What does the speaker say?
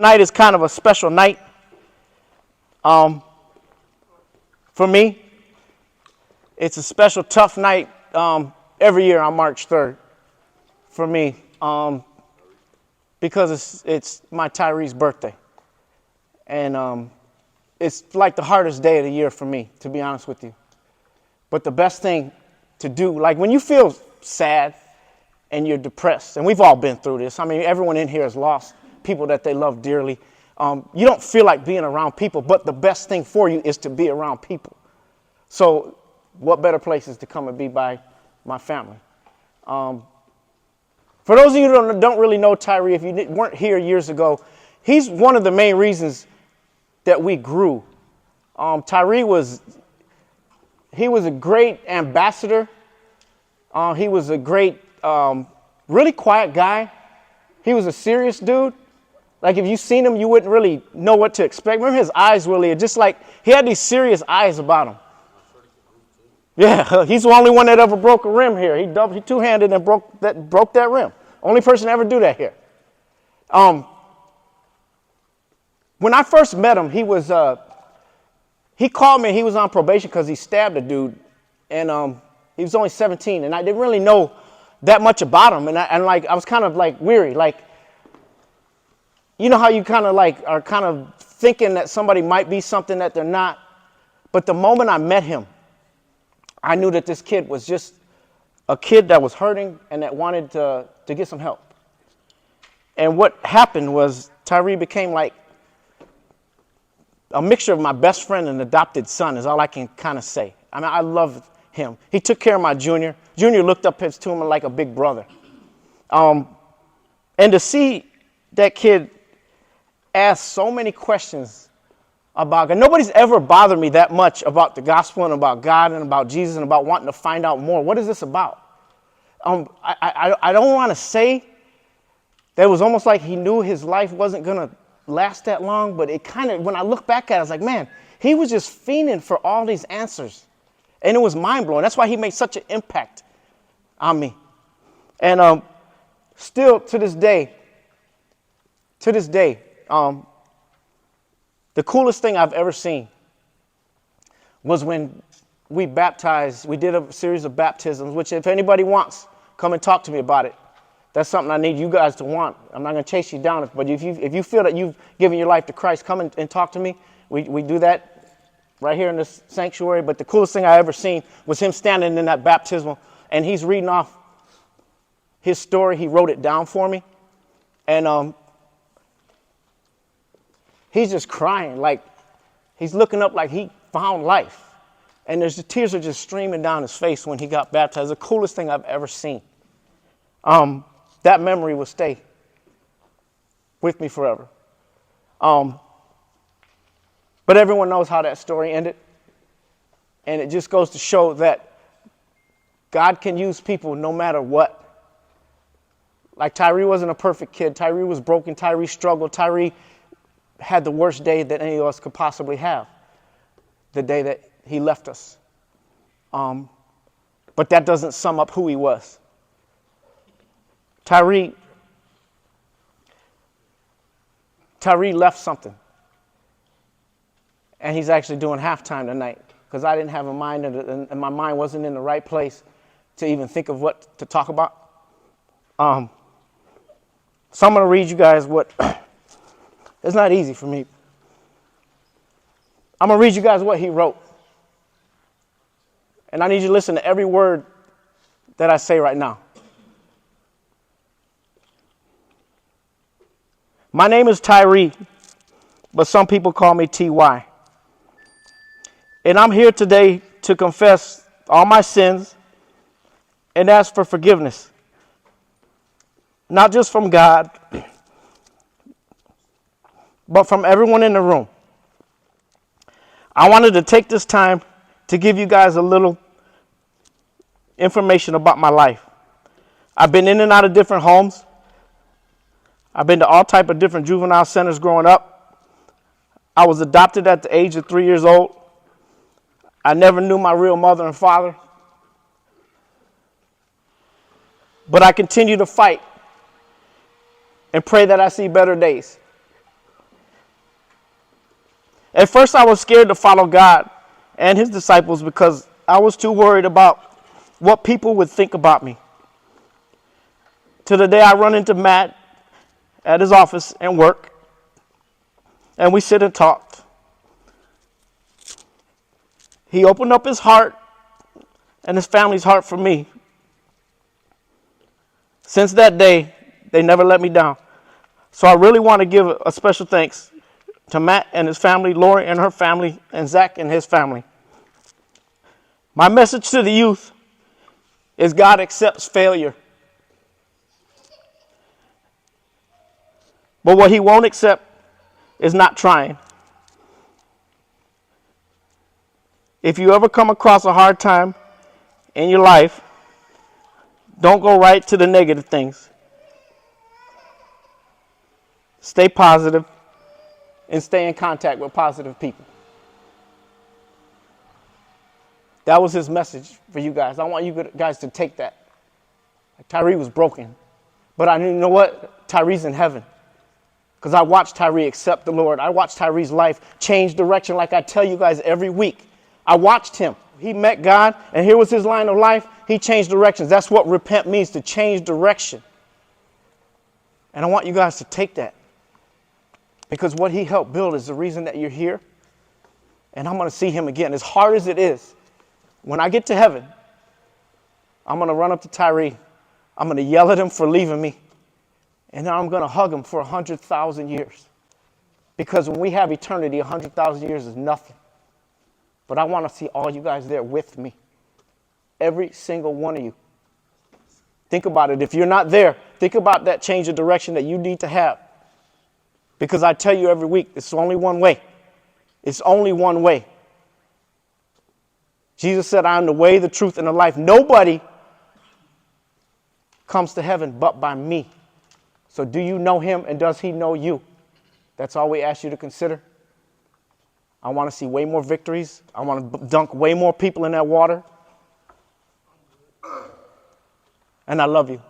Tonight is kind of a special night for me. It's a special, tough night every year on March 3rd for me because it's my Tyree's birthday. And it's like the hardest day of the year for me, to be honest with you. But the best thing to do, like when you feel sad and you're depressed, and we've all been through this. I mean, everyone in here has lost people that they love dearly. You don't feel like being around people, but the best thing for you is to be around people. So what better places to come and be by my family? For those of you who don't really know Tyree, if you weren't here years ago, he's one of the main reasons that we grew. Tyree was a great ambassador. He was a great, really quiet guy. He was a serious dude. Like if you seen him, you wouldn't really know what to expect. Remember his eyes really, just like he had these serious eyes about him. Yeah, he's the only one that ever broke a rim here. He two-handed and broke that rim. Only person to ever do that here. When I first met him, he called me. He was on probation because he stabbed a dude, and he was only 17, and I didn't really know that much about him, and I was kind of like weary, like. You know how you kind of like are kind of thinking that somebody might be something that they're not. But the moment I met him, I knew that this kid was just a kid that was hurting and that wanted to get some help. And what happened was Tyree became like a mixture of my best friend and adopted son is all I can kind of say. I mean, I loved him. He took care of my junior. Junior looked up to him like a big brother. And to see that kid asked so many questions about God. Nobody's ever bothered me that much about the gospel and about God and about Jesus and about wanting to find out more. What is this about? I don't want to say that it was almost like he knew his life wasn't going to last that long, but it kind of, when I look back at it, I was like, man, he was just fiending for all these answers. And it was mind-blowing. That's why he made such an impact on me. And still to this day, the coolest thing I've ever seen was when we did a series of baptisms, which if anybody wants, come and talk to me about it. That's something I need you guys to want. I'm not going to chase you down, but if you feel that you've given your life to Christ, come and talk to me. We do that right here in this sanctuary. But the coolest thing I ever seen was him standing in that baptismal, and he's reading off his story. He wrote it down for me. And he's just crying, like he's looking up like he found life. And the tears are just streaming down his face when he got baptized. The coolest thing I've ever seen. That memory will stay with me forever. But everyone knows how that story ended. And it just goes to show that God can use people no matter what. Like Tyree wasn't a perfect kid. Tyree was broken. Tyree struggled. Tyree had the worst day that any of us could possibly have, the day that he left us. But that doesn't sum up who he was. Tyree left something. And he's actually doing halftime tonight because I didn't have a mind and my mind wasn't in the right place to even think of what to talk about. So I'm going to read you guys what... It's not easy for me. I'm going to read you guys what he wrote. And I need you to listen to every word that I say right now. My name is Tyree, but some people call me TY. And I'm here today to confess all my sins and ask for forgiveness. Not just from God, but from everyone in the room. I wanted to take this time to give you guys a little information about my life. I've been in and out of different homes. I've been to all type of different juvenile centers growing up. I was adopted at the age of 3 years old. I never knew my real mother and father. But I continue to fight and pray that I see better days. At first, I was scared to follow God and his disciples because I was too worried about what people would think about me. To the day I run into Matt at his office and work, and we sit and talked. He opened up his heart and his family's heart for me. Since that day, they never let me down. So I really want to give a special thanks to Matt and his family, Lori and her family, and Zach and his family. My message to the youth is God accepts failure. But what he won't accept is not trying. If you ever come across a hard time in your life, don't go right to the negative things. Stay positive and stay in contact with positive people. That was his message for you guys. I want you guys to take that. Tyree was broken, but I knew, you know what? Tyree's in heaven. Because I watched Tyree accept the Lord. I watched Tyree's life change direction like I tell you guys every week. I watched him. He met God, and here was his line of life. He changed directions. That's what repent means, to change direction. And I want you guys to take that. Because what he helped build is the reason that you're here. And I'm going to see him again. As hard as it is, when I get to heaven, I'm going to run up to Tyree. I'm going to yell at him for leaving me. And then I'm going to hug him for 100,000 years. Because when we have eternity, 100,000 years is nothing. But I want to see all you guys there with me. Every single one of you. Think about it. If you're not there, think about that change of direction that you need to have. Because I tell you every week, it's only one way. It's only one way. Jesus said, I am the way, the truth, and the life. Nobody comes to heaven but by me. So do you know him, and does he know you? That's all we ask you to consider. I want to see way more victories. I want to dunk way more people in that water. And I love you.